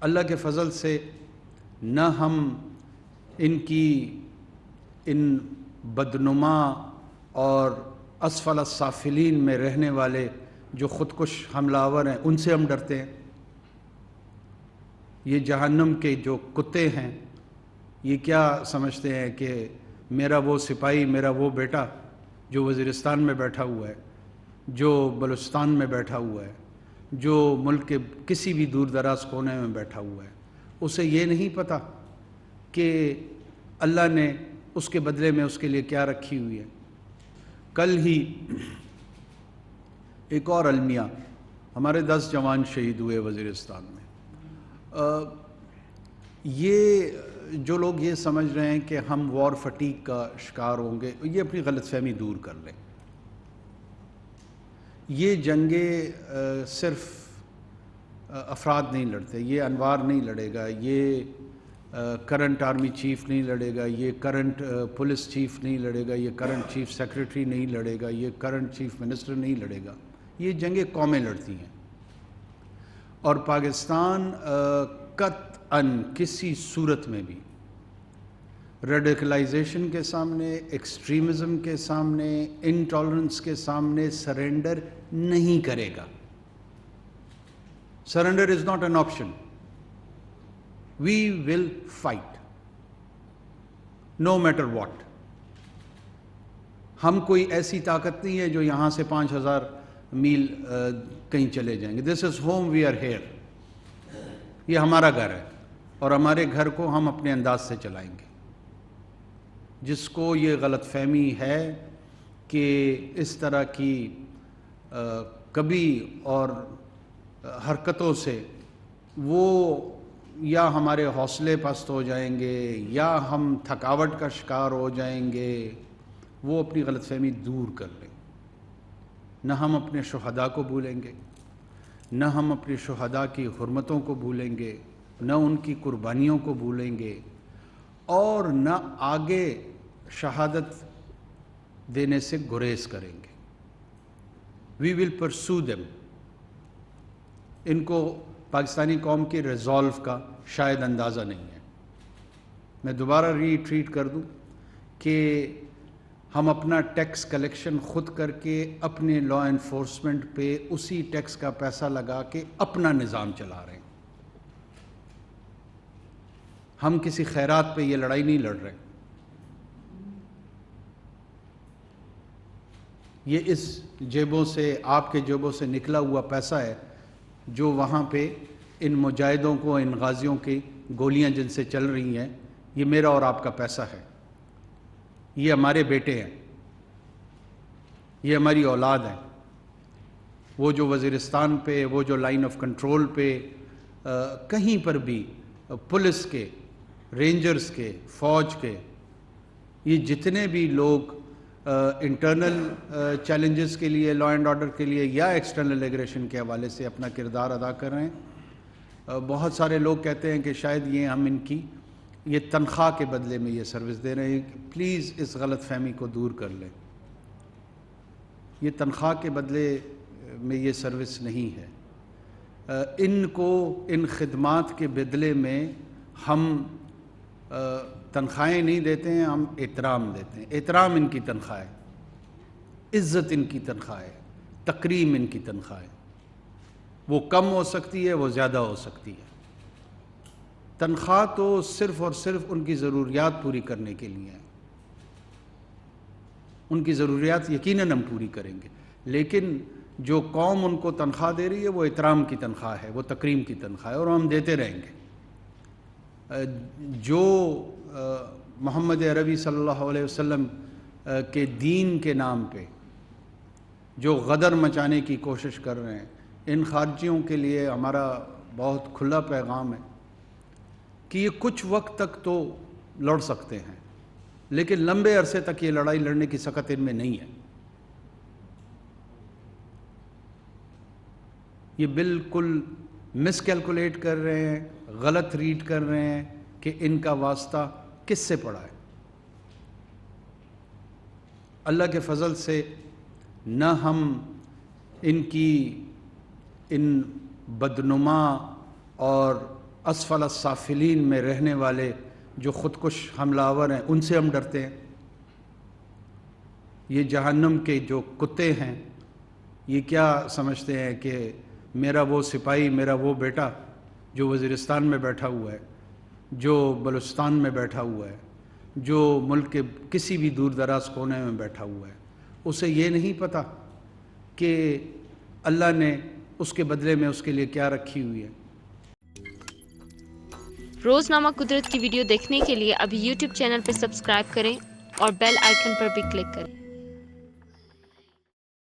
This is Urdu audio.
اللہ کے فضل سے نہ ہم ان کی ان بدنما اور اسفل السافلین میں رہنے والے جو خودکش حملہ آور ہیں ان سے ہم ڈرتے ہیں۔ یہ جہنم کے جو کتے ہیں یہ کیا سمجھتے ہیں کہ میرا وہ سپاہی، میرا وہ بیٹا جو وزیرستان میں بیٹھا ہوا ہے، جو بلوچستان میں بیٹھا ہوا ہے، جو ملک کے کسی بھی دور دراز کونے میں بیٹھا ہوا ہے، اسے یہ نہیں پتہ کہ اللہ نے اس کے بدلے میں اس کے لیے کیا رکھی ہوئی ہے۔ کل ہی ایک اور المیہ، ہمارے 10 جوان شہید ہوئے وزیرستان میں۔ یہ جو لوگ یہ سمجھ رہے ہیں کہ ہم وار فٹیگ کا شکار ہوں گے، یہ اپنی غلط فہمی دور کر لیں۔ یہ جنگیں صرف افراد نہیں لڑتے، یہ انوار نہیں لڑے گا، یہ کرنٹ آرمی چیف نہیں لڑے گا، یہ کرنٹ پولیس چیف نہیں لڑے گا، یہ کرنٹ چیف سیکرٹری نہیں لڑے گا، یہ کرنٹ چیف منسٹر نہیں لڑے گا، یہ جنگیں قومیں لڑتی ہیں۔ اور پاکستان قطعاً کسی صورت میں بھی ریڈیکلائزیشن کے سامنے، ایکسٹریمزم کے سامنے، انٹالرنس کے سامنے سرنڈر نہیں کرے گا۔ Surrender is not an option. We will fight no matter what. ہم کوئی ایسی طاقت نہیں ہے جو یہاں سے 5000 میل کہیں چلے جائیں گے۔ This is home, we are here. یہ ہمارا گھر ہے اور ہمارے گھر کو ہم اپنے انداز سے چلائیں گے۔ جس کو یہ غلط فہمی ہے کہ اس طرح کی کبھی اور حرکتوں سے وہ یا ہمارے حوصلے پست ہو جائیں گے یا ہم تھکاوٹ کا شکار ہو جائیں گے، وہ اپنی غلط فہمی دور کر لیں۔ نہ ہم اپنے شہداء کو بھولیں گے، نہ ہم اپنے شہداء کی حرمتوں کو بھولیں گے، نہ ان کی قربانیوں کو بھولیں گے، اور نہ آگے شہادت دینے سے گریز کریں گے۔ وی ول پرسو دیم۔ ان کو پاکستانی قوم کی ریزالو کا شاید اندازہ نہیں ہے۔ میں دوبارہ ریٹریٹ کر دوں کہ ہم اپنا ٹیکس کلیکشن خود کر کے اپنے لا انفورسمنٹ پہ اسی ٹیکس کا پیسہ لگا کے اپنا نظام چلا رہے ہیں۔ ہم کسی خیرات پہ یہ لڑائی نہیں لڑ رہے۔ یہ اس جیبوں سے، آپ کے جیبوں سے نکلا ہوا پیسہ ہے جو وہاں پہ ان مجاہدوں کو، ان غازیوں کی گولیاں جن سے چل رہی ہیں، یہ میرا اور آپ کا پیسہ ہے۔ یہ ہمارے بیٹے ہیں، یہ ہماری اولاد ہیں۔ وہ جو وزیرستان پہ، وہ جو لائن آف کنٹرول پہ کہیں پر بھی پولیس کے، رینجرز کے، فوج کے، یہ جتنے بھی لوگ انٹرنل چیلنجز کے لیے، لا اینڈ آرڈر کے لیے یا ایکسٹرنل ایگریشن کے حوالے سے اپنا کردار ادا کر رہے ہیں، بہت سارے لوگ کہتے ہیں کہ شاید یہ ہم ان کی یہ تنخواہ کے بدلے میں یہ سروس دے رہے ہیں۔ پلیز اس غلط فہمی کو دور کر لیں۔ یہ تنخواہ کے بدلے میں یہ سروس نہیں ہے۔ ان کو ان خدمات کے بدلے میں ہم تنخواہیں نہیں دیتے ہیں، ہم احترام دیتے ہیں۔ احترام ان کی تنخواہ ہے، عزت ان کی تنخواہ ہے، تکریم ان کی تنخواہ ہے۔ وہ کم ہو سکتی ہے، وہ زیادہ ہو سکتی ہے۔ تنخواہ تو صرف اور صرف ان کی ضروریات پوری کرنے کے لیے ہے۔ ان کی ضروریات یقیناً ہم پوری کریں گے، لیکن جو قوم ان کو تنخواہ دے رہی ہے وہ احترام کی تنخواہ ہے، وہ تکریم کی تنخواہ ہے، اور ہم دیتے رہیں گے۔ جو محمد عربی صلی اللہ علیہ وسلم کے دین کے نام پہ جو غدر مچانے کی کوشش کر رہے ہیں، ان خارجیوں کے لیے ہمارا بہت کھلا پیغام ہے کہ یہ کچھ وقت تک تو لڑ سکتے ہیں، لیکن لمبے عرصے تک یہ لڑائی لڑنے کی سکت ان میں نہیں ہے۔ یہ بالکل مس کیلکولیٹ کر رہے ہیں، غلط ریڈ کر رہے ہیں کہ ان کا واسطہ کس سے پڑا ہے۔ اللہ کے فضل سے نہ ہم ان کی ان بدنما اور اسفل السافلین میں رہنے والے جو خودکش حملہ آور ہیں ان سے ہم ڈرتے ہیں؟ یہ جہنم کے جو کتے ہیں یہ کیا سمجھتے ہیں کہ میرا وہ سپاہی، میرا وہ بیٹا جو وزیرستان میں بیٹھا ہوا ہے، جو بلوچستان میں بیٹھا ہوا ہے، جو ملک کے کسی بھی دور دراز کونے میں بیٹھا ہوا ہے، اسے یہ نہیں پتہ کہ اللہ نے اس کے بدلے میں اس کے لیے کیا رکھی ہوئی ہے؟ روزنامہ قدرت کی ویڈیو دیکھنے کے لیے ابھی یوٹیوب چینل پہ سبسکرائب کریں اور بیل آئیکن پر بھی کلک کریں۔